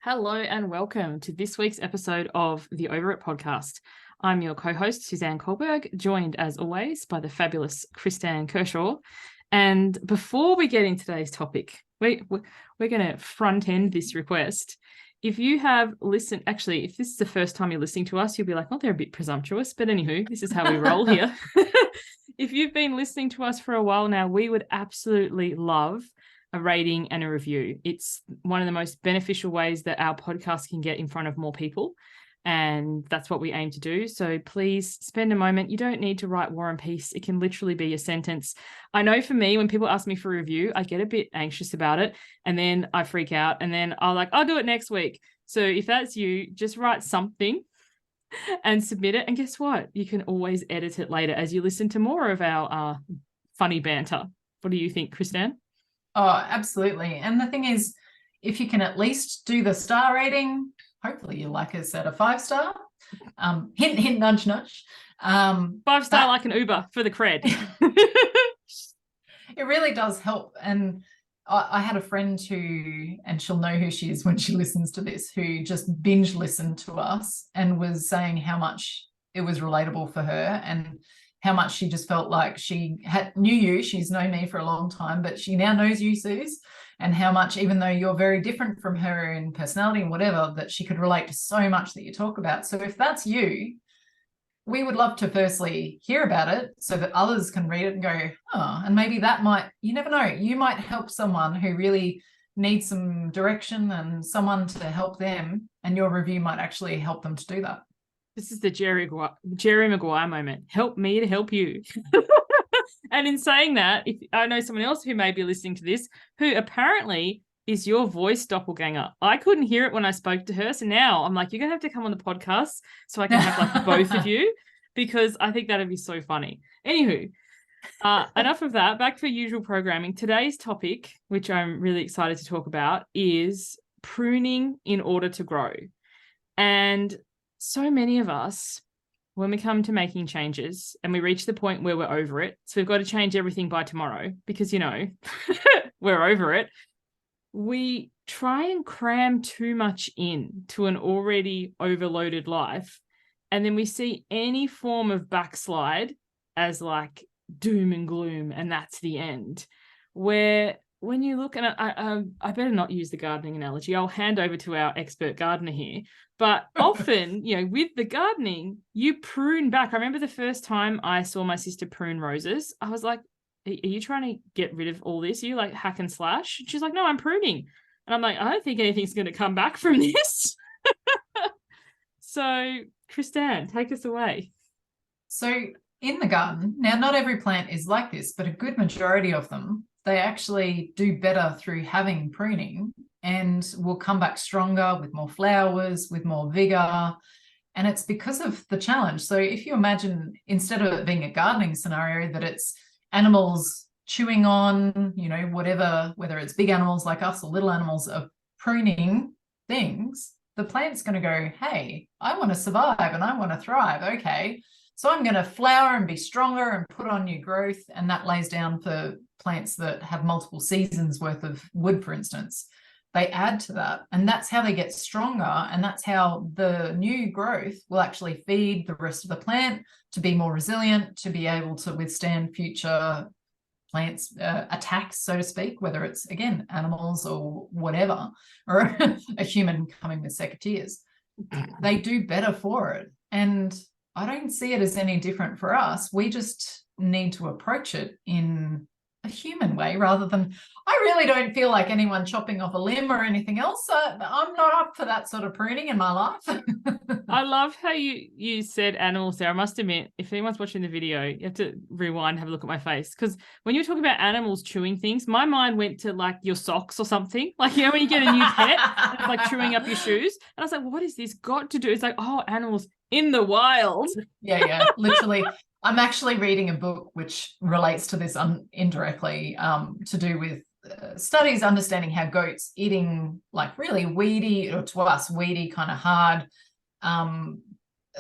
Hello and welcome to this week's episode of the Over It podcast. I'm your co-host, Suzanne Kohlberg, joined as always by the fabulous Kristan Kershaw. And before we get into today's topic, we're going to front end this request. If you have listened, actually, if this is the first time you're listening to us, you'll be like, oh, they're a bit presumptuous. But anywho, this is how we roll here. If you've been listening to us for a while now, we would absolutely love a rating and a review. It's one of the most beneficial ways that our podcast can get in front of more people. And that's what we aim to do. So please spend a moment. You don't need to write War and Peace. It can literally be a sentence. I know for me, when people ask me for a review, I get a bit anxious about it. And then I freak out. And then I'll do it next week. So if that's you, just write something and submit it. And guess what? You can always edit it later as you listen to more of our funny banter. What do you think, Kristan? Oh, absolutely. And the thing is, if you can at least do the star rating, hopefully you like us at a 5-star. Hint, hint, nudge, nudge. 5-star like an Uber for the cred. It really does help. And I had a friend who, and she'll know who she is when she listens to this, who just binge listened to us and was saying how much it was relatable for her and how much she just felt like she knew you. She's known me for a long time, but she now knows you, Suze, and how much, even though you're very different from her in personality and whatever, that she could relate to so much that you talk about. So if that's you, we would love to firstly hear about it so that others can read it and go, oh, and maybe that might, you never know, you might help someone who really needs some direction and someone to help them, and your review might actually help them to do that. This is the Jerry Maguire moment. Help me to help you. And in saying that, if I know someone else who may be listening to this, who apparently is your voice doppelganger. I couldn't hear it when I spoke to her. So now I'm like, you're going to have to come on the podcast so I can have like both of you, because I think that'd be so funny. Anywho, enough of that. Back to usual programming. Today's topic, which I'm really excited to talk about, is pruning in order to grow. And so many of us, when we come to making changes and we reach the point where we're over it, so we've got to change everything by tomorrow because, you know, we're over it, we try and cram too much in to an already overloaded life. And then we see any form of backslide as like doom and gloom, and that's the end. Where when you look, and I better not use the gardening analogy. I'll hand over to our expert gardener here. But often, you know, with the gardening, you prune back. I remember the first time I saw my sister prune roses, I was like, are you trying to get rid of all this? Are you like hack and slash? She's like, no, I'm pruning. And I'm like, I don't think anything's going to come back from this. So, Kristan, take us away. So in the garden, now not every plant is like this, but a good majority of them, they actually do better through having pruning and will come back stronger with more flowers, with more vigor. And it's because of the challenge. So if you imagine, instead of it being a gardening scenario, that it's animals chewing on, you know, whatever, whether it's big animals like us or little animals are pruning things, the plant's going to go, hey, I want to survive and I want to thrive. Okay, so I'm going to flower and be stronger and put on new growth. And that lays down for plants that have multiple seasons worth of wood, for instance. They add to that, and that's how they get stronger, and that's how the new growth will actually feed the rest of the plant to be more resilient, to be able to withstand future plants attacks, so to speak, whether it's, again, animals or whatever, or a human coming with secateurs. They do better for it, and I don't see it as any different for us. We just need to approach it in a human way rather than, I really don't feel like anyone chopping off a limb or anything else. I'm not up for that sort of pruning in my life. I love how you said animals there. I must admit, if anyone's watching the video, you have to rewind, have a look at my face. Because when you were talking about animals chewing things, my mind went to like your socks or something. Like, you know, when you get a new pet, it's like chewing up your shoes. And I was like, well, what is this got to do? It's like, oh, animals in the wild. Yeah, literally. I'm actually reading a book which relates to this indirectly, to do with studies understanding how goats eating like really weedy, or to us weedy, kind of hard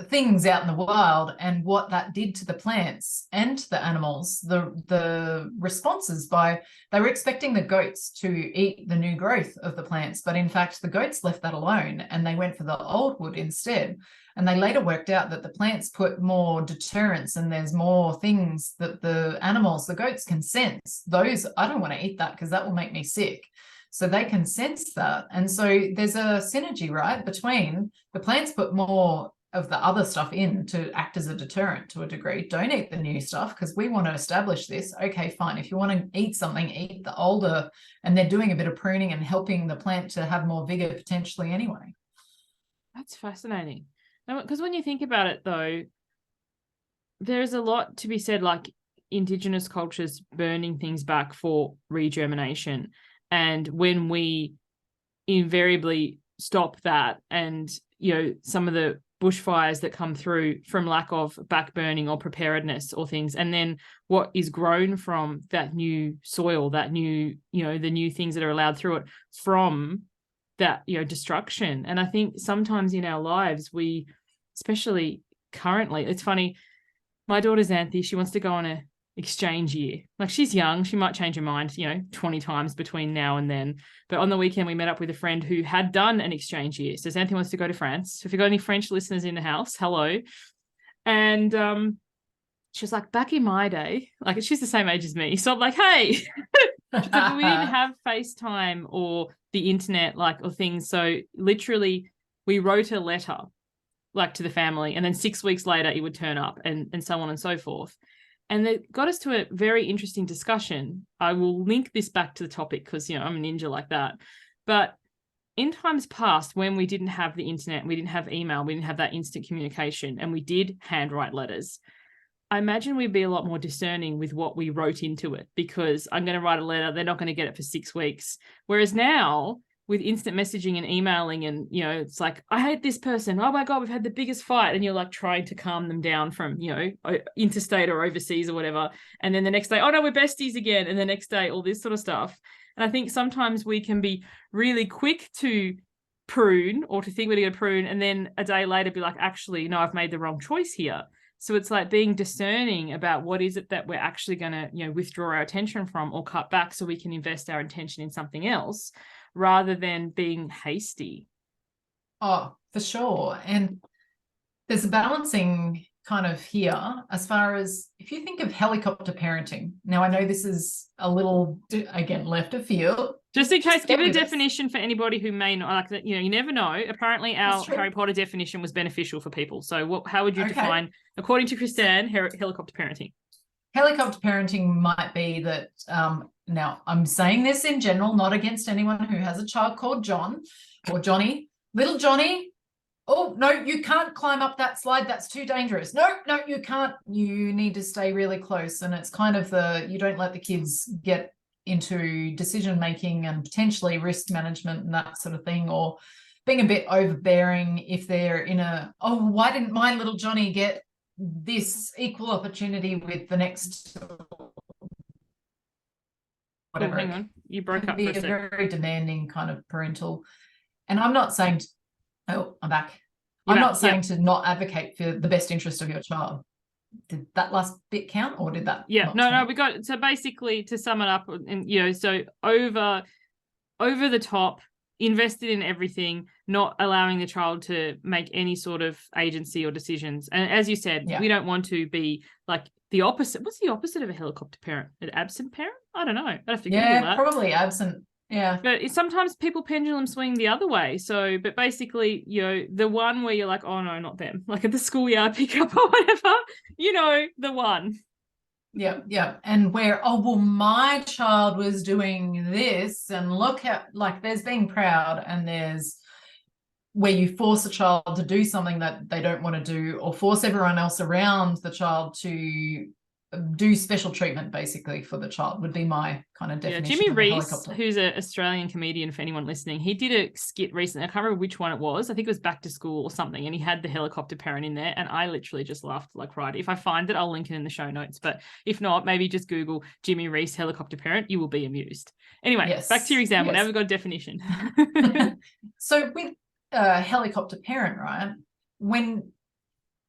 things out in the wild and what that did to the plants and the animals, the responses by they were expecting the goats to eat the new growth of the plants, but in fact the goats left that alone and they went for the old wood instead. And they later worked out that the plants put more deterrents and there's more things that the animals, the goats, can sense. Those, I don't want to eat that because that will make me sick. So they can sense that. And so there's a synergy, right, between the plants put more of the other stuff in to act as a deterrent to a degree. Don't eat the new stuff because we want to establish this. Okay, fine. If you want to eat something, eat the older. And they're doing a bit of pruning and helping the plant to have more vigor potentially anyway. That's fascinating. Because when you think about it, though, there's a lot to be said, like Indigenous cultures burning things back for regermination. And when we invariably stop that and, some of the bushfires that come through from lack of back burning or preparedness or things, and then what is grown from that new soil, that new, the new things that are allowed through it from that, destruction. And I think sometimes in our lives, we, especially currently, it's funny, my daughter's Anthony, she wants to go on a exchange year. Like, she's young, she might change her mind 20 times between now and then, but on the weekend we met up with a friend who had done an exchange year. So Anthony wants to go to France. So if you've got any French listeners in the house, hello. And she was like, back in my day, like, she's the same age as me, so I'm like, hey. She's like, we didn't have FaceTime or the internet, or things, so literally we wrote a letter to the family, and then 6 weeks later it would turn up, and so on and so forth. And it got us to a very interesting discussion. I will link this back to the topic because, I'm a ninja like that. But in times past, when we didn't have the internet, we didn't have email, we didn't have that instant communication, and we did handwrite letters, I imagine we'd be a lot more discerning with what we wrote into it, because I'm going to write a letter, they're not going to get it for 6 weeks. Whereas now, with instant messaging and emailing, and it's like, I hate this person, oh my god, we've had the biggest fight, and you're like trying to calm them down from interstate or overseas or whatever, and then the next day, oh no, we're besties again, and the next day all this sort of stuff. And I think sometimes we can be really quick to prune, or to think we're going to prune, and then a day later be like, actually no, I've made the wrong choice here. So it's like being discerning about what is it that we're actually going to withdraw our attention from or cut back, so we can invest our attention in something else, rather than being hasty. Oh, for sure. And there's a balancing kind of here as far as if you think of helicopter parenting. Now, I know this is a little, again, left of field. Just in case, give it a definition for anybody who may not, like that. You never know. Apparently our Harry Potter definition was beneficial for people. So how would you define, according to Kristan, helicopter parenting? Helicopter parenting might be that, now I'm saying this in general, not against anyone who has a child called John or Johnny. Little Johnny, oh, no, you can't climb up that slide. That's too dangerous. No, you can't. You need to stay really close. And it's kind of you don't let the kids get into decision-making and potentially risk management and that sort of thing, or being a bit overbearing if they're in why didn't my little Johnny get this equal opportunity with the next whatever. Hang on, you broke up for a second. Very demanding kind of parental. And I'm not saying I'm back. I'm not saying to not advocate for the best interest of your child. Did that last bit count, or did that? No, we got, so basically, to sum it up, and so over the top, invested in everything, not allowing the child to make any sort of agency or decisions. And as you said, we don't want to be like the opposite. What's the opposite of a helicopter parent? An absent parent? I don't know. I'd have to Google that. Probably absent. Yeah. But sometimes people pendulum swing the other way. So, but basically, the one where you're like, oh no, not them. Like at the schoolyard pickup or whatever, the one. Yeah. And where, my child was doing this, and look at, there's being proud, and there's where you force a child to do something that they don't want to do, or force everyone else around the child to do special treatment basically for the child, would be my kind of definition. Jimmy Reese, who's an Australian comedian, for anyone listening, he did a skit recently. I can't remember which one it was. I think it was Back to School or something, and he had the helicopter parent in there, and I literally just laughed like right. If I find it, I'll link it in the show notes, but if not, maybe just Google Jimmy Reese helicopter parent. You will be amused. Anyway, back to your example. Now we've got a definition. So with a helicopter parent, right, when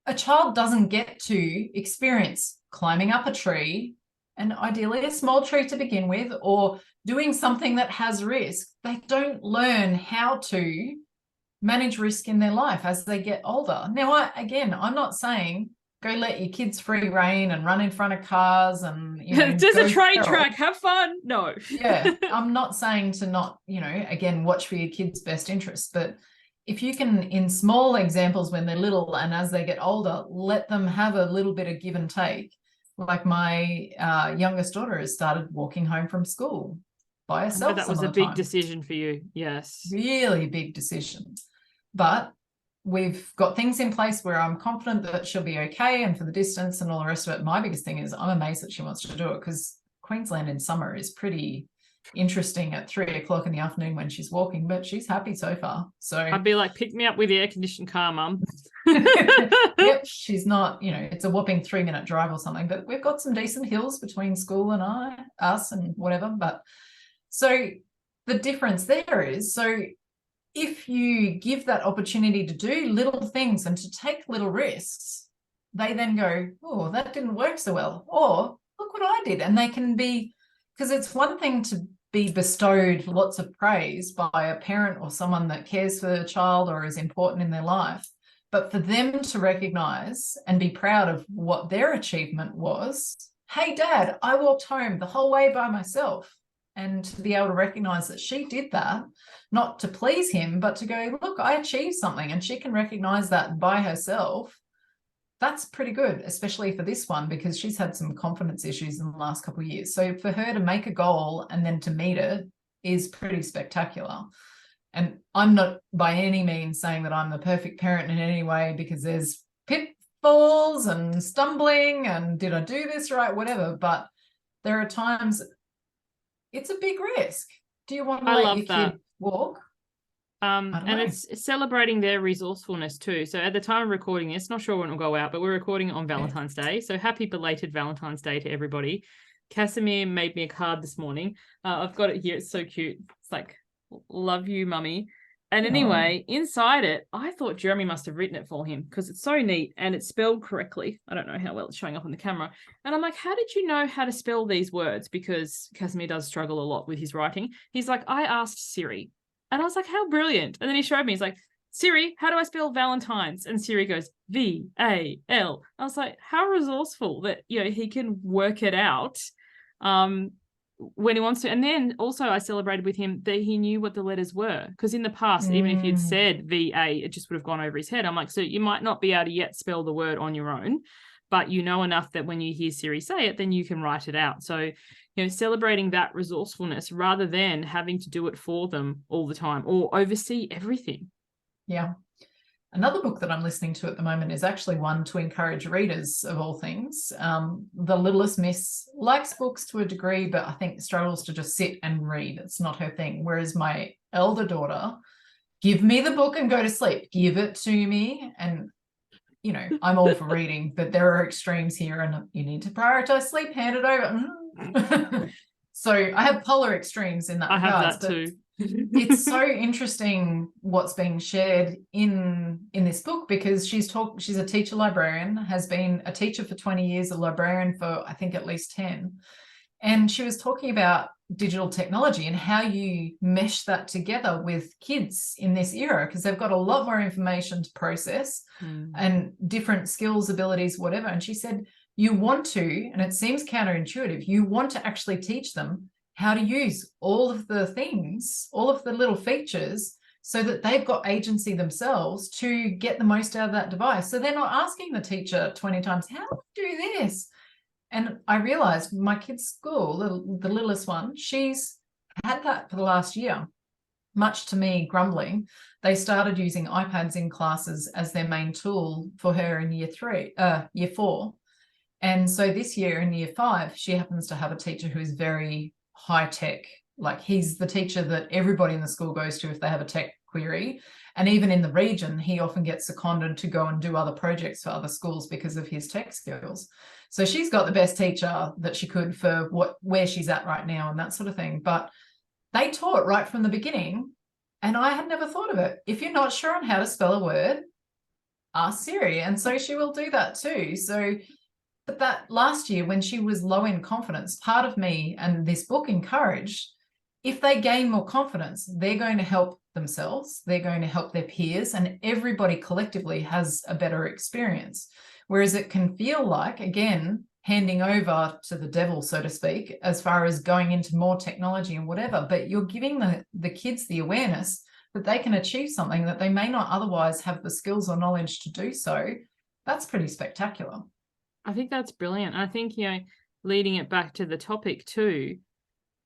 a child doesn't get to experience climbing up a tree, and ideally a small tree to begin with, or doing something that has risk. They don't learn how to manage risk in their life as they get older. Now, I'm not saying go let your kids free rein and run in front of cars and, There's go a train feral. track, have fun. No. Yeah, I'm not saying to not, again, watch for your kids' best interests, but if you can, in small examples when they're little and as they get older, let them have a little bit of give and take. Like my youngest daughter has started walking home from school by herself. I know that was a big decision for you. Yes. Really big decision. But we've got things in place where I'm confident that she'll be okay, and for the distance and all the rest of it. My biggest thing is I'm amazed that she wants to do it, because Queensland in summer is pretty interesting at 3 o'clock in the afternoon when she's walking, but she's happy so far. So I'd be like, pick me up with the air-conditioned car, Mum. Yep, she's not, it's a whopping 3-minute drive or something, but we've got some decent hills between school and us and whatever. But so the difference there is, so if you give that opportunity to do little things and to take little risks, they then go, oh, that didn't work so well, or look what I did. And they can be, because it's one thing to be bestowed lots of praise by a parent or someone that cares for their child or is important in their life, but for them to recognize and be proud of what their achievement was. Hey, Dad, I walked home the whole way by myself. And to be able to recognize that she did that, not to please him, but to go, look, I achieved something, and she can recognize that by herself. That's pretty good, especially for this one, because she's had some confidence issues in the last couple of years. So for her to make a goal and then to meet it is pretty spectacular. And I'm not by any means saying that I'm the perfect parent in any way, because there's pitfalls and stumbling and did I do this right, whatever. But there are times it's a big risk. Do you want to let your kid walk? And it's celebrating their resourcefulness too. So at the time of recording this, not sure when it'll go out, but we're recording it on Valentine's Day. So happy belated Valentine's Day to everybody. Casimir made me a card this morning. I've got it here. It's so cute. It's like, love you, mummy. And anyway, inside it, I thought Jeremy must have written it for him, because it's so neat and it's spelled correctly. I don't know how well it's showing up on the camera. And I'm like, how did you know how to spell these words? Because Casimir does struggle a lot with his writing. He's like, I asked Siri. And I was like, how brilliant. And then he showed me, he's like, Siri, how do I spell Valentine's? And Siri goes, V-A-L. I was like, how resourceful that, he can work it out when he wants to. And then also I celebrated with him that he knew what the letters were, because in the past, even if you'd said V-A, it just would have gone over his head. I'm like, so you might not be able to yet spell the word on your own, but you know enough that when you hear Siri say it, then you can write it out. So, celebrating that resourcefulness rather than having to do it for them all the time or oversee everything. Yeah. Another book that I'm listening to at the moment is actually one to encourage readers of all things. The littlest miss likes books to a degree, but I think struggles to just sit and read. It's not her thing. Whereas my elder daughter, give me the book and go to sleep. Give it to me. And, I'm all for reading, but there are extremes here, and you need to prioritize sleep, hand it over. So I have polar extremes in that regard. I have that too. It's so interesting what's being shared in this book, because she's a teacher librarian, has been a teacher for 20 years, a librarian for I think at least 10. And she was talking about digital technology and how you mesh that together with kids in this era, because they've got a lot more information to process and different skills, abilities, whatever. And she said, you want to, and it seems counterintuitive, you want to actually teach them how to use all of the things, all of the little features, so that they've got agency themselves to get the most out of that device. So they're not asking the teacher 20 times, how do I do this? And I realized my kid's school, the littlest one, she's had that for the last year, much to me grumbling. They started using iPads in classes as their main tool for her in year 4. And so this year in year 5, she happens to have a teacher who is very high tech. Like, he's the teacher that everybody in the school goes to if they have a tech query. And even in the region, he often gets seconded to go and do other projects for other schools because of his tech skills. So she's got the best teacher that she could for where she's at right now and that sort of thing. But they taught right from the beginning, and I had never thought of it. If you're not sure on how to spell a word, ask Siri. And so she will do that too. So, but that last year when she was low in confidence, part of me and this book encouraged, if they gain more confidence, they're going to help themselves, they're going to help their peers, and everybody collectively has a better experience. Whereas it can feel like, again, handing over to the devil, so to speak, as far as going into more technology and whatever, but you're giving the kids the awareness that they can achieve something that they may not otherwise have the skills or knowledge to do so. That's pretty spectacular. I think that's brilliant. I think, leading it back to the topic too,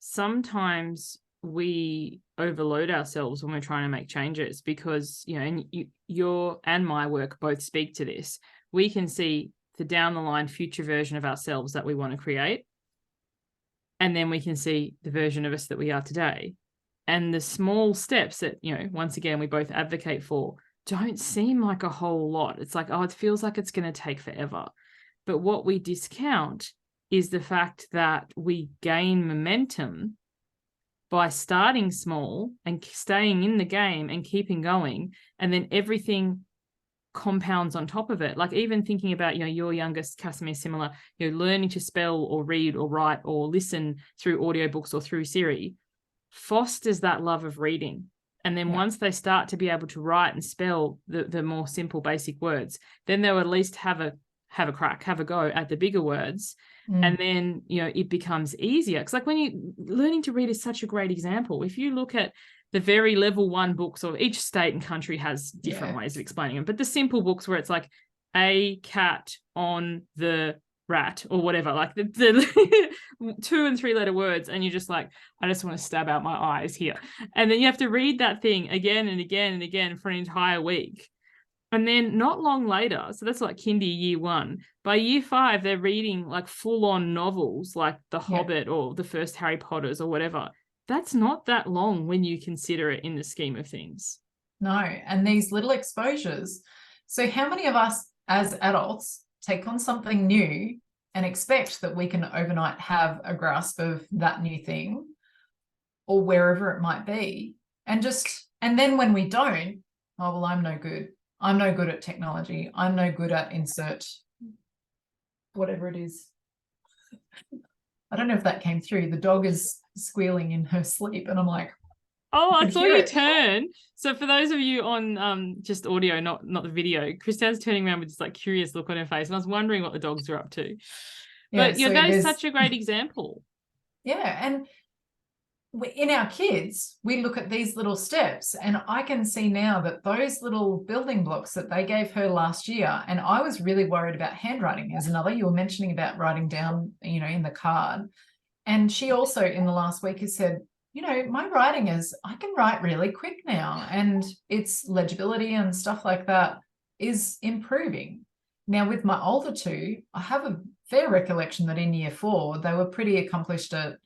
sometimes we overload ourselves when we're trying to make changes because, and your and my work both speak to this. We can see the down the line future version of ourselves that we want to create. And then we can see the version of us that we are today. And the small steps that, once again, we both advocate for don't seem like a whole lot. It's like, oh, it feels like it's going to take forever. But what we discount is the fact that we gain momentum by starting small and staying in the game and keeping going. And then everything compounds on top of it. Like even thinking about, your youngest, Casimir, similar, learning to spell or read or write or listen through audiobooks or through Siri fosters that love of reading. And then once they start to be able to write and spell the more simple basic words, then they'll at least have a go at the bigger words. And then, it becomes easier. Because like learning to read is such a great example. If you look at the very level 1 books, or each state and country has different ways of explaining them, but the simple books where it's like a cat on the rat or whatever, like the 2 and 3 letter words, and you're just like, I just want to stab out my eyes here. And then you have to read that thing again and again and again for an entire week. And then not long later, so that's like kindy year 1. By year 5, they're reading like full-on novels like The Hobbit or the first Harry Potters or whatever. That's not that long when you consider it in the scheme of things. No, and these little exposures. So how many of us as adults take on something new and expect that we can overnight have a grasp of that new thing or wherever it might be? And then when we don't, oh, well, I'm no good. I'm no good at technology. I'm no good at insert whatever it is. I don't know if that came through. The dog is squealing in her sleep, and I'm like, oh, I saw you turn. So for those of you on just audio, not the video, Kristan's turning around with this like curious look on her face, and I was wondering what the dogs are up to. But so that is such a great example. Yeah, and in our kids, we look at these little steps, and I can see now that those little building blocks that they gave her last year, and I was really worried about handwriting as another. You were mentioning about writing down, in the card. And she also in the last week has said, my writing I can write really quick now, and its legibility and stuff like that is improving. Now with my older 2, I have a fair recollection that in year 4, they were pretty accomplished at,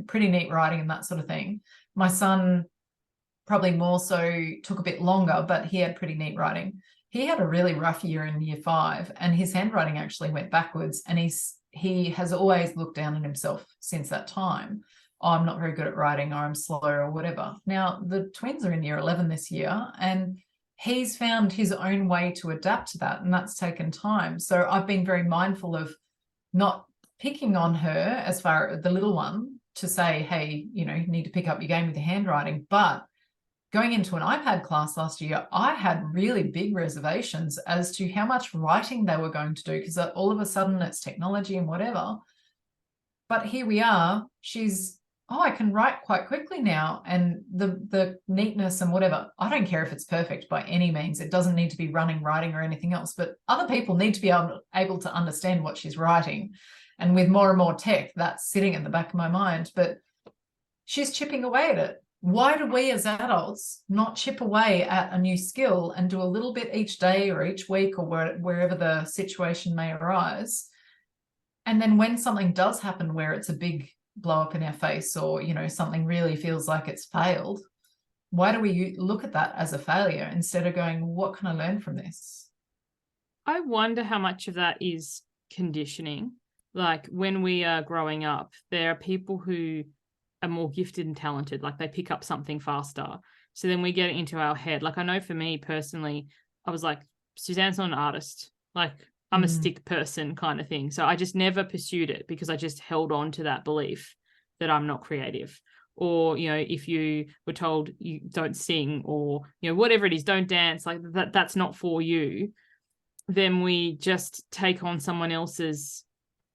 pretty neat writing and that sort of thing. My son probably more so took a bit longer, but he had pretty neat writing. He had a really rough year in year 5, and his handwriting actually went backwards, and he has always looked down on himself since that time. Oh, I'm not very good at writing, or I'm slow, or whatever. Now the twins are in year 11 this year, and he's found his own way to adapt to that, and that's taken time. So I've been very mindful of not picking on her as far as the little one to say, hey, you need to pick up your game with your handwriting. But going into an iPad class last year, I had really big reservations as to how much writing they were going to do, because all of a sudden it's technology and whatever. But here we are. I can write quite quickly now, and the neatness and whatever, I don't care if it's perfect by any means. It doesn't need to be running writing or anything else, but other people need to be able to understand what she's writing. And with more and more tech, that's sitting in the back of my mind, but she's chipping away at it. Why do we as adults not chip away at a new skill and do a little bit each day or each week or wherever the situation may arise? And then when something does happen where it's a big blow up in our face, or something really feels like it's failed, why do we look at that as a failure instead of going, what can I learn from this? I wonder how much of that is conditioning. Like when we are growing up, there are people who are more gifted and talented, like they pick up something faster, so then we get it into our head. Like I know for me personally, I was like Suzanne's not an artist. Like, I'm a stick person kind of thing. So I just never pursued it because I just held on to that belief that I'm not creative. Or, you know, if you were told you don't sing, or, you know, whatever it is, don't dance, like that's not for you, then we just take on someone else's,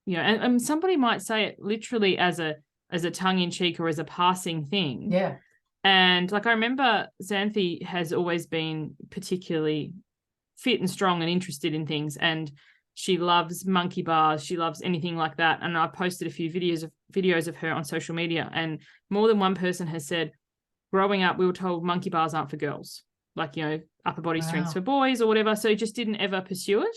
you know, and somebody might say it literally as a tongue-in-cheek or as a passing thing. Yeah. And like, I remember Xanthi has always been particularly fit and strong and interested in things, and she loves monkey bars, she loves anything like that. And I posted a few videos of her on social media, and more than one person has said, growing up we were told monkey bars aren't for girls, like, you know, upper body strengths for boys or whatever, so just didn't ever pursue it.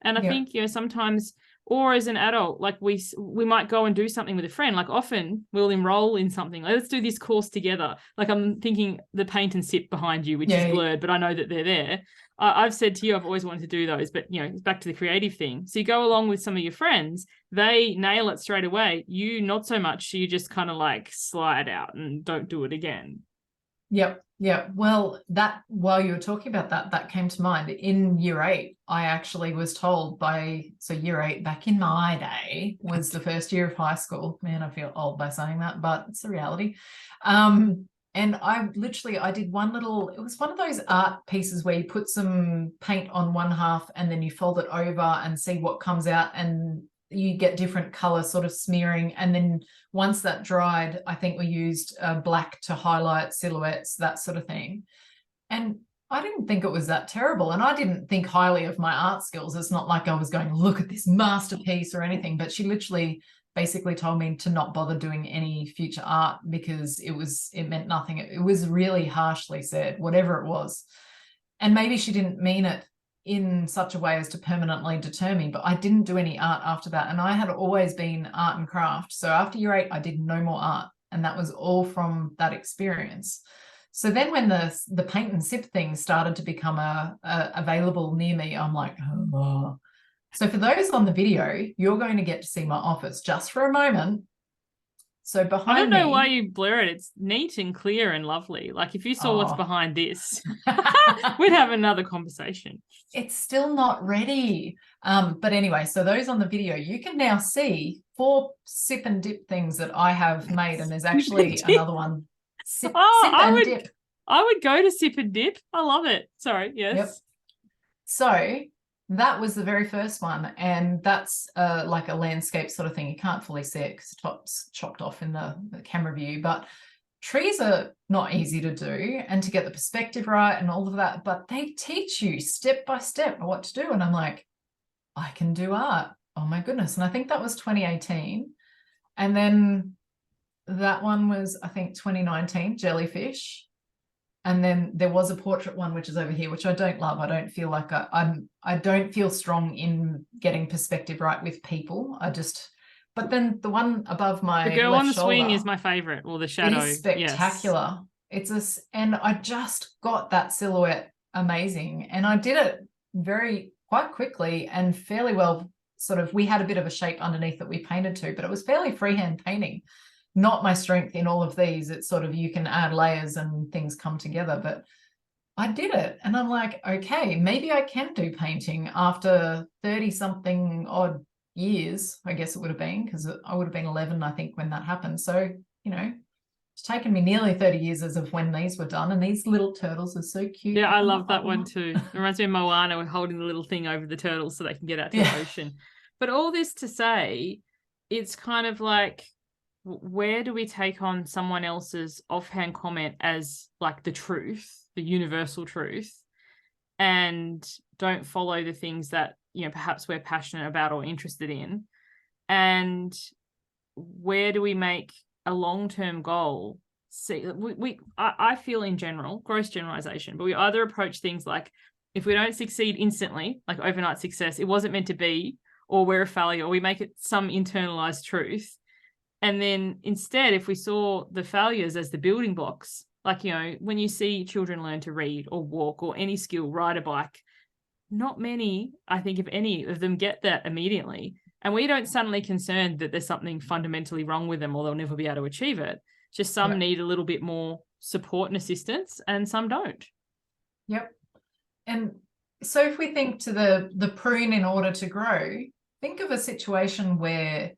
And I think, you know, sometimes, or as an adult, like we might go and do something with a friend. Like, often we'll enroll in something, like, let's do this course together. Like, I'm thinking the paint and sip behind you, which is blurred, but I know that they're there. I've said to you, I've always wanted to do those, but, you know, it's back to the creative thing. So you go along with some of your friends, they nail it straight away. You not so much. You just kind of like slide out and don't do it again. Yep. Yeah. Well, that, while you were talking about that, that came to mind. In year 8, I actually was told so year 8 back in my day was the first year of high school. Man, I feel old by saying that, but it's the reality. And I did one little, it was one of those art pieces where you put some paint on one half and then you fold it over and see what comes out, and you get different color sort of smearing. And then once that dried, I think we used black to highlight silhouettes, that sort of thing. And I didn't think it was that terrible. And I didn't think highly of my art skills. It's not like I was going, look at this masterpiece or anything, but she literally basically told me to not bother doing any future art because it meant nothing. It was really harshly said, whatever it was. And maybe she didn't mean it in such a way as to permanently deter me, but I didn't do any art after that. And I had always been art and craft. So after year 8, I did no more art. And that was all from that experience. So then when the paint and sip thing started to become available near me, I'm like, oh. So for those on the video, you're going to get to see my office just for a moment. So behind me, I don't know why you blur it. It's neat and clear and lovely. Like, if you saw what's behind this, we'd have another conversation. It's still not ready. But anyway, so those on the video, you can now see 4 sip and dip things that I have made. And there's actually another one. Sip and dip. I would go to sip and dip. I love it. Sorry. Yes. Yep. So that was the very first one. And that's like a landscape sort of thing. You can't fully see it because the top's chopped off in the camera view. But trees are not easy to do and to get the perspective right and all of that. But they teach you step by step what to do. And I'm like, I can do art. Oh, my goodness. And I think that was 2018. And then that one was, I think, 2019, jellyfish. And then there was a portrait one, which is over here, which I don't love. I don't feel like I don't feel strong in getting perspective right with people. But then the one above my the girl left on the shoulder, swing is my favorite, or the shadow. It is spectacular. Yes. And I just got that silhouette amazing. And I did it quite quickly and fairly well. Sort of, we had a bit of a shape underneath that we painted to, but it was fairly freehand painting. Not my strength in all of these. It's sort of, you can add layers and things come together, but I did it. And I'm like, okay, maybe I can do painting after 30 something odd years, I guess it would have been, because I would have been 11, I think, when that happened. So, you know, it's taken me nearly 30 years as of when these were done. And these little turtles are so cute. Yeah, I love that one too. It reminds me of Moana. We're holding the little thing over the turtles so they can get out to the ocean. But all this to say, it's kind of like, where do we take on someone else's offhand comment as like the truth, the universal truth, and don't follow the things that, you know, perhaps we're passionate about or interested in? And where do we make a long-term goal? See, I feel, in general, gross generalization, but we either approach things like, if we don't succeed instantly, like overnight success, it wasn't meant to be, or we're a failure, or we make it some internalized truth. And then instead, if we saw the failures as the building blocks, like, you know, when you see children learn to read or walk or any skill, ride a bike, not many, I think, if any of them get that immediately. And we don't suddenly concerned that there's something fundamentally wrong with them or they'll never be able to achieve it. Just some need a little bit more support and assistance, and some don't. Yep. And So if we think to the prune in order to grow, think of a situation where,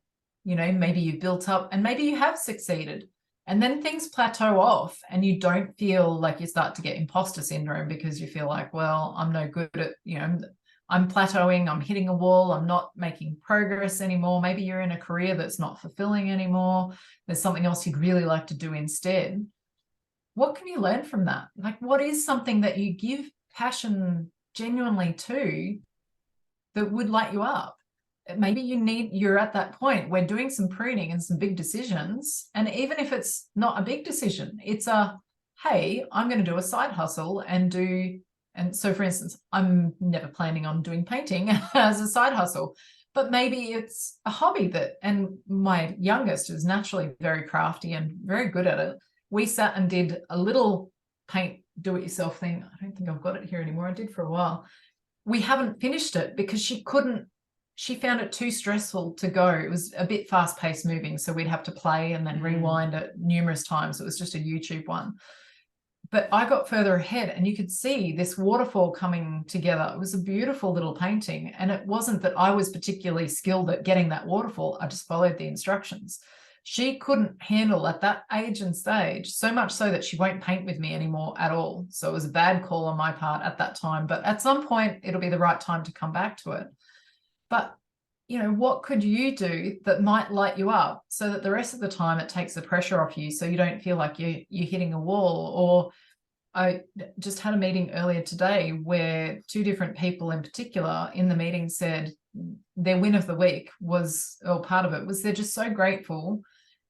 maybe you've built up and maybe you have succeeded, and then things plateau off and you don't feel like you start to get imposter syndrome because you feel like, well, I'm no good at, I'm plateauing, I'm hitting a wall, I'm not making progress anymore. Maybe you're in a career that's not fulfilling anymore. There's something else you'd really like to do instead. What can you learn from that? Like, what is something that you give passion genuinely to that would light you up? Maybe you're at that point where doing some pruning and some big decisions. And even if it's not a big decision, it's hey, I'm going to do a side hustle and so for instance, I'm never planning on doing painting as a side hustle, but maybe it's a hobby and my youngest is naturally very crafty and very good at it. We sat and did a little paint do-it-yourself thing. I don't think I've got it here anymore. I did for a while. We haven't finished it because she found it too stressful to go. It was a bit fast-paced moving, so we'd have to play and then rewind it numerous times. It was just a YouTube one. But I got further ahead and you could see this waterfall coming together. It was a beautiful little painting. And it wasn't that I was particularly skilled at getting that waterfall. I just followed the instructions. She couldn't handle at that age and stage, so much so that she won't paint with me anymore at all. So it was a bad call on my part at that time. But at some point, it'll be the right time to come back to it. But, what could you do that might light you up so that the rest of the time it takes the pressure off you so you don't feel like you're hitting a wall? Or I just had a meeting earlier today where two different people in particular in the meeting said their win of the week was, or part of it was, they're just so grateful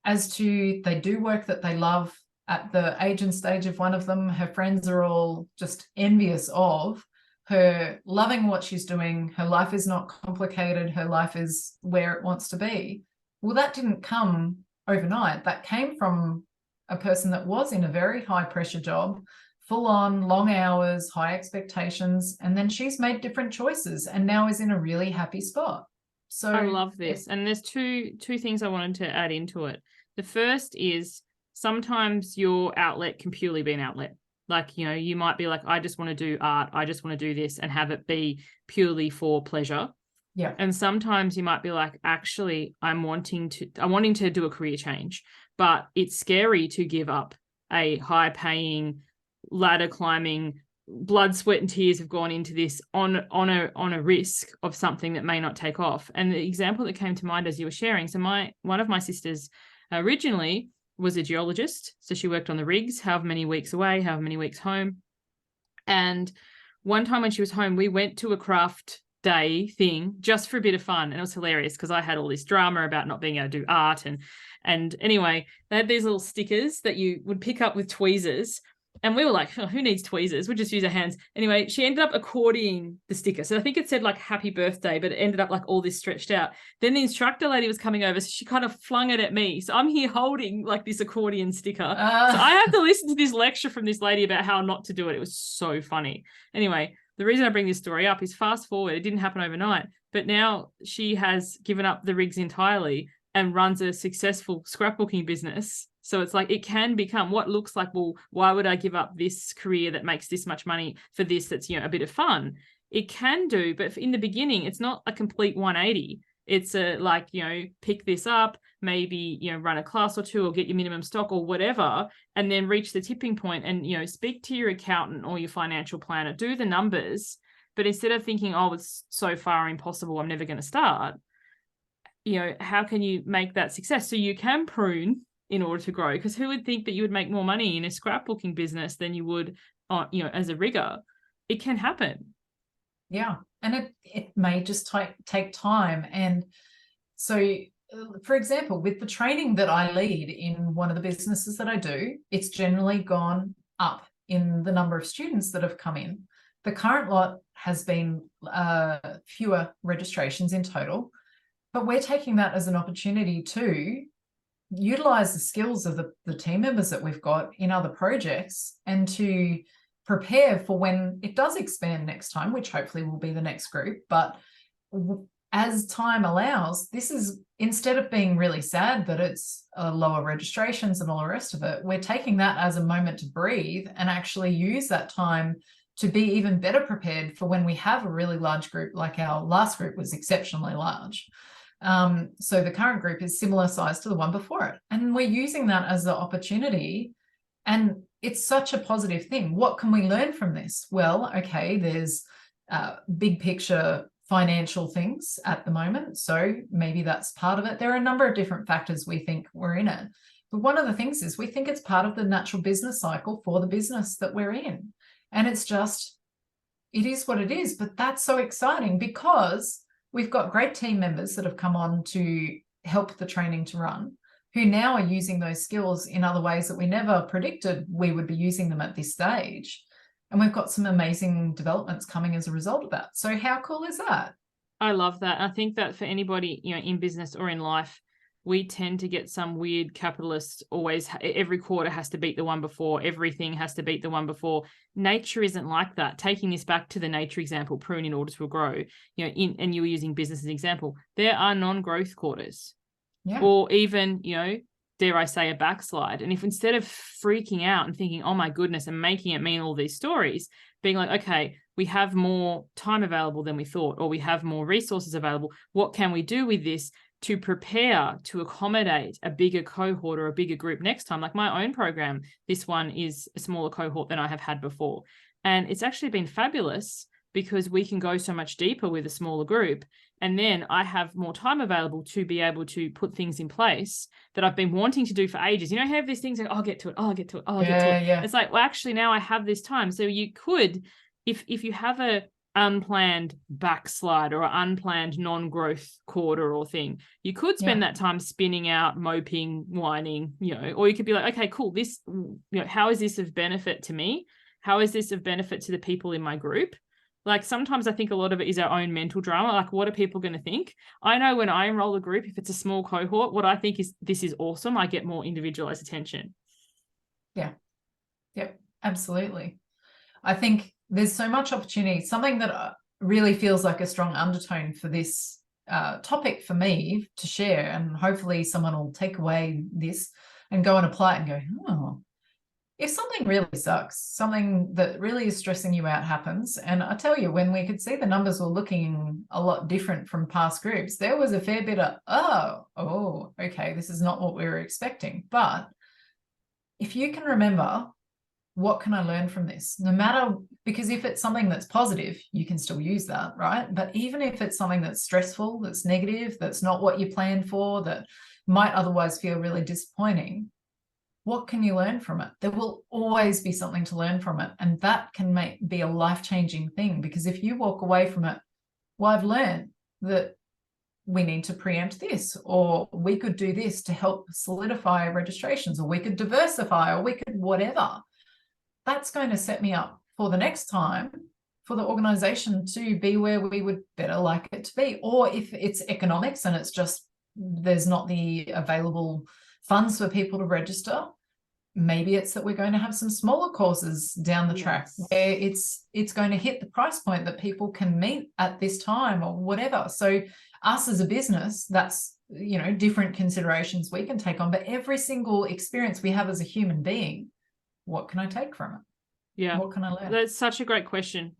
as to they do work that they love. At the age and stage of one of them, her friends are all just envious of her loving what she's doing. Her life is not complicated. Her life is where it wants to be. Well, that didn't come overnight. That came from a person that was in a very high pressure job, full on, long hours, high expectations. And then she's made different choices and now is in a really happy spot. So I love this. And there's two things I wanted to add into it. The first is sometimes your outlet can purely be an outlet. Like, you might be like, I just want to do art. I just want to do this and have it be purely for pleasure. Yeah. And sometimes you might be like, actually, I'm wanting to do a career change, but it's scary to give up a high paying, ladder climbing, blood, sweat, and tears have gone into this on a risk of something that may not take off. And the example that came to mind as you were sharing, so one of my sisters originally was a geologist. So she worked on the rigs, however many weeks away, however many weeks home. And one time when she was home, we went to a craft day thing just for a bit of fun. And it was hilarious because I had all this drama about not being able to do art. And anyway, they had these little stickers that you would pick up with tweezers. And we were like, oh, who needs tweezers? We'll just use our hands. Anyway, she ended up accordioning the sticker. So I think it said like happy birthday, but it ended up like all this stretched out. Then the instructor lady was coming over. So she kind of flung it at me. So I'm here holding like this accordion sticker. So I have to listen to this lecture from this lady about how not to do it. It was so funny. Anyway, the reason I bring this story up is fast forward. It didn't happen overnight, but now she has given up the rigs entirely and runs a successful scrapbooking business. So it's like, it can become what looks like, well, why would I give up this career that makes this much money for this that's, a bit of fun? It can do, but in the beginning, it's not a complete 180. It's pick this up, maybe, run a class or two or get your minimum stock or whatever, and then reach the tipping point and, speak to your accountant or your financial planner, do the numbers. But instead of thinking, oh, it's so far impossible, I'm never going to start, how can you make that success? So you can prune in order to grow, because who would think that you would make more money in a scrapbooking business than you would, as a rigger? It can happen. Yeah. And it may just take time. And so, for example, with the training that I lead in one of the businesses that I do, it's generally gone up in the number of students that have come in. The current lot has been fewer registrations in total, but we're taking that as an opportunity to utilize the skills of the team members that we've got in other projects and to prepare for when it does expand next time, which hopefully will be the next group. But as time allows, this is, instead of being really sad that it's lower registrations and all the rest of it, we're taking that as a moment to breathe and actually use that time to be even better prepared for when we have a really large group, like our last group was exceptionally large. So the current group is similar size to the one before it. And we're using that as the opportunity. And it's such a positive thing. What can we learn from this? Well, okay, there's big picture financial things at the moment. So maybe that's part of it. There are a number of different factors we think we're in it. But one of the things is we think it's part of the natural business cycle for the business that we're in. And it's just, it is what it is. But that's so exciting because we've got great team members that have come on to help the training to run, who now are using those skills in other ways that we never predicted we would be using them at this stage. And we've got some amazing developments coming as a result of that. So how cool is that? I love that. I think that for anybody, in business or in life, we tend to get some weird capitalist, always every quarter has to beat the one before, everything has to beat the one before. Nature isn't like that. Taking this back to the nature example, prune in order to grow, and you were using business as an example, there are non-growth quarters. Yeah. Or even, dare I say, a backslide. And if instead of freaking out and thinking, oh my goodness, and making it mean all these stories, being like, okay, we have more time available than we thought, or we have more resources available. What can we do with this to prepare to accommodate a bigger cohort or a bigger group next time? Like my own program, this one is a smaller cohort than I have had before. And it's actually been fabulous because we can go so much deeper with a smaller group. And then I have more time available to be able to put things in place that I've been wanting to do for ages. I have these things like, I'll get to it. I'll get to it. I'll get to it. Yeah. It's like, well, actually now I have this time. So you could, if you have a unplanned backslide or an unplanned non-growth quarter or thing, you could spend that time spinning out, moping, whining, or you could be like, okay, cool. This, how is this of benefit to me? How is this of benefit to the people in my group? Like sometimes I think a lot of it is our own mental drama. Like, what are people going to think? I know when I enroll a group, if it's a small cohort, what I think is this is awesome. I get more individualized attention. Yeah. Yep. Absolutely. I think there's so much opportunity. Something that really feels like a strong undertone for this topic for me to share, and hopefully someone will take away this and go and apply it and go, oh, if something really sucks, something that really is stressing you out happens, and I tell you, when we could see the numbers were looking a lot different from past groups, there was a fair bit of, oh, okay, this is not what we were expecting. But if you can remember, what can I learn from this? No matter, because if it's something that's positive, you can still use that, right? But even if it's something that's stressful, that's negative, that's not what you planned for, that might otherwise feel really disappointing, what can you learn from it? There will always be something to learn from it. And that can be a life-changing thing, because if you walk away from it, well, I've learned that we need to preempt this, or we could do this to help solidify registrations, or we could diversify, or we could whatever. That's going to set me up for the next time for the organization to be where we would better like it to be. Or if it's economics and it's just there's not the available funds for people to register, maybe it's that we're going to have some smaller courses down the track where it's going to hit the price point that people can meet at this time or whatever. So us as a business, that's, different considerations we can take on, but every single experience we have as a human being, what can I take from it? Yeah. What can I learn? That's such a great question.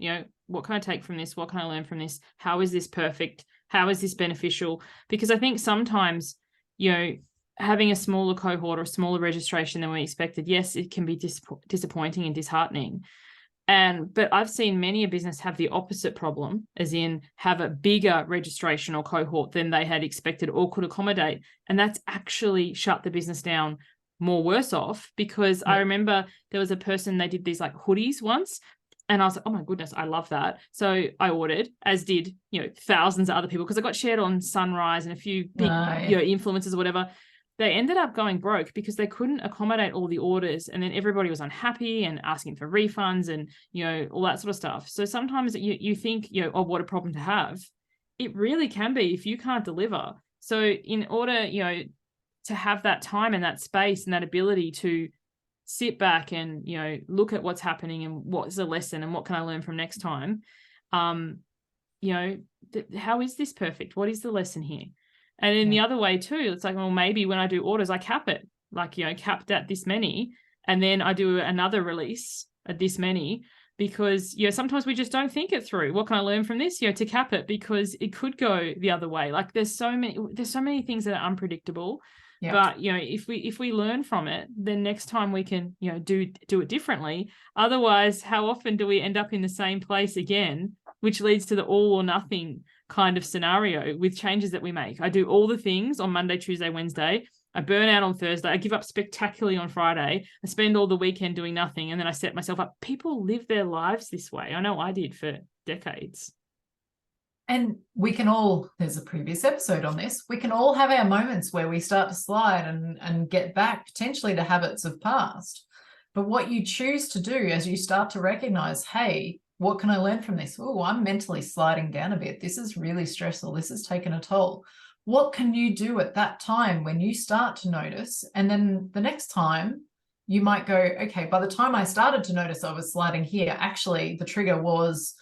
What can I take from this? What can I learn from this? How is this perfect? How is this beneficial? Because I think sometimes, having a smaller cohort or smaller registration than we expected, yes, it can be disappointing and disheartening. But I've seen many a business have the opposite problem, as in have a bigger registration or cohort than they had expected or could accommodate. And that's actually shut the business down more worse off, because I remember there was a person, they did these like hoodies once, and I was like, oh my goodness, I love that. So I ordered, as did, thousands of other people, because I got shared on Sunrise and a few big, influencers or whatever. They ended up going broke because they couldn't accommodate all the orders, and then everybody was unhappy and asking for refunds and, all that sort of stuff. So sometimes you think, oh, what a problem to have. It really can be if you can't deliver. So in order, to have that time and that space and that ability to sit back and, look at what's happening and what's the lesson and what can I learn from next time? How is this perfect? What is the lesson here? And in the other way too, it's like, well, maybe when I do orders, I cap it, like, capped at this many, and then I do another release at this many. because, sometimes we just don't think it through. What can I learn from this, to cap it, because it could go the other way. Like there's so many things that are unpredictable. Yeah. But, if we learn from it, then next time we can, do it differently. Otherwise, how often do we end up in the same place again, which leads to the all or nothing kind of scenario with changes that we make? I do all the things on Monday, Tuesday, Wednesday. I burn out on Thursday. I give up spectacularly on Friday. I spend all the weekend doing nothing. And then I set myself up. People live their lives this way. I know I did for decades. And we can all, there's a previous episode on this, we can all have our moments where we start to slide and get back potentially to habits of past. But what you choose to do as you start to recognize, hey, what can I learn from this? Oh, I'm mentally sliding down a bit. This is really stressful. This has taken a toll. What can you do at that time when you start to notice? And then the next time you might go, okay, by the time I started to notice I was sliding here, actually the trigger was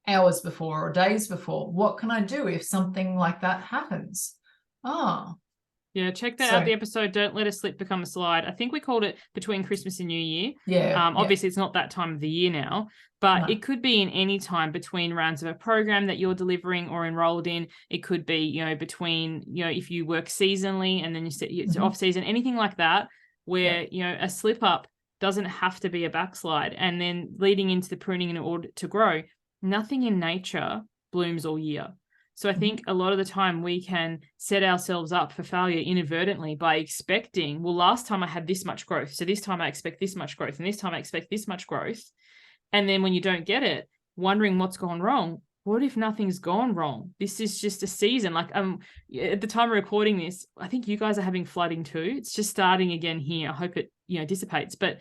hours before or days before. What can I do if something like that happens? Yeah, check that out, the episode Don't Let a Slip Become a Slide. I think we called it Between Christmas and New Year. Yeah. Obviously, it's not that time of the year now, but No. it could be in any time between rounds of a program that you're delivering or enrolled in. It could be, between, if you work seasonally and then it's off season, anything like that, where, a slip up doesn't have to be a backslide. And then leading into the pruning in order to grow, nothing in nature blooms all year. So I think a lot of the time we can set ourselves up for failure inadvertently by expecting, well, last time I had this much growth, so this time I expect this much growth, and this time I expect this much growth. And then when you don't get it, wondering what's gone wrong. What if nothing's gone wrong? This is just a season. Like at the time of recording this, I think you guys are having flooding too. It's just starting again here. I hope it dissipates. But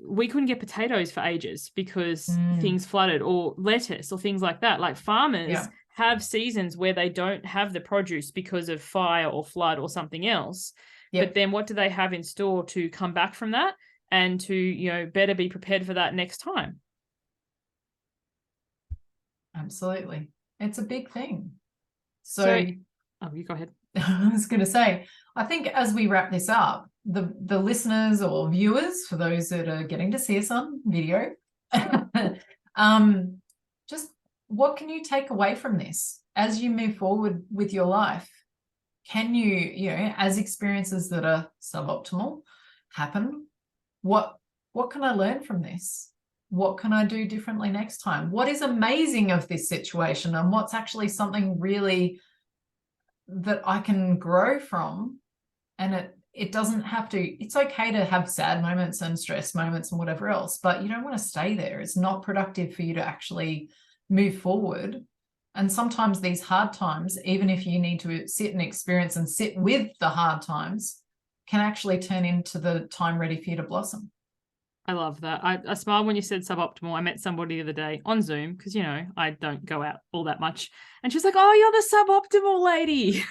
we couldn't get potatoes for ages because things flooded, or lettuce or things like that. Like farmers have seasons where they don't have the produce because of fire or flood or something else. But then what do they have in store to come back from that and to better be prepared for that next time? Absolutely. It's a big thing. So you go ahead. I was going to say, I think as we wrap this up, the listeners or viewers, for those that are getting to see us on video, just what can you take away from this as you move forward with your life? Can you, as experiences that are suboptimal happen, what can I learn from this? What can I do differently next time? What is amazing of this situation, and what's actually something really that I can grow from? And it doesn't have to, it's okay to have sad moments and stress moments and whatever else, but you don't want to stay there. It's not productive for you to actually move forward. And sometimes these hard times, even if you need to sit and experience and sit with the hard times, can actually turn into the time ready for you to blossom. I love that. I smiled when you said suboptimal. I met somebody the other day on Zoom because, I don't go out all that much. And she's like, oh, you're the suboptimal lady.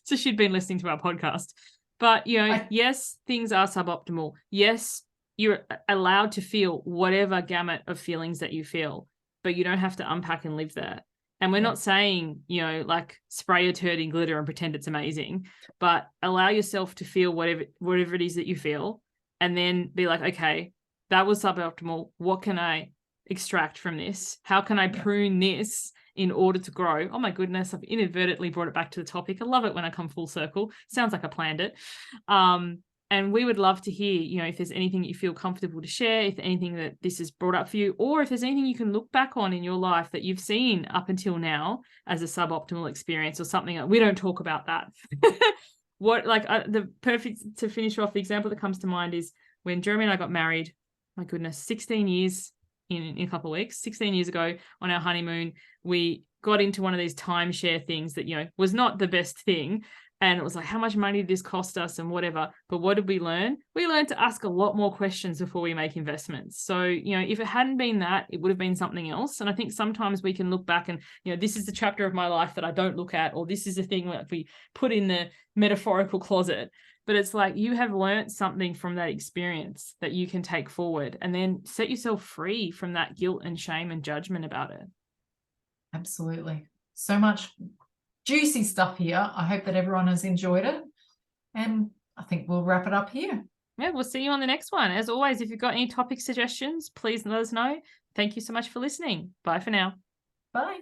So she'd been listening to our podcast. But, yes, things are suboptimal. Yes, you're allowed to feel whatever gamut of feelings that you feel, but you don't have to unpack and live that. And we're not saying, like spray a turd in glitter and pretend it's amazing, but allow yourself to feel whatever it is that you feel. And then be like, okay, that was suboptimal. What can I extract from this? How can I prune this in order to grow? Oh my goodness, I've inadvertently brought it back to the topic. I love it when I come full circle. Sounds like I planned it. And we would love to hear, if there's anything that you feel comfortable to share, if anything that this has brought up for you, or if there's anything you can look back on in your life that you've seen up until now as a suboptimal experience or something. Like, we don't talk about that. The perfect to finish off, the example that comes to mind is when Jeremy and I got married. My goodness, 16 years in a couple of weeks, 16 years ago on our honeymoon, we got into one of these timeshare things that, was not the best thing. And it was like, how much money did this cost us and whatever. But what did we learn? We learned to ask a lot more questions before we make investments. So, if it hadn't been that, it would have been something else. And I think sometimes we can look back and, this is the chapter of my life that I don't look at, or this is the thing that we put in the metaphorical closet. But it's like you have learned something from that experience that you can take forward and then set yourself free from that guilt and shame and judgment about it. Absolutely. So much juicy stuff here. I hope that everyone has enjoyed it. And I think we'll wrap it up here. Yeah, we'll see you on the next one. As always, if you've got any topic suggestions, please let us know. Thank you so much for listening. Bye for now. Bye.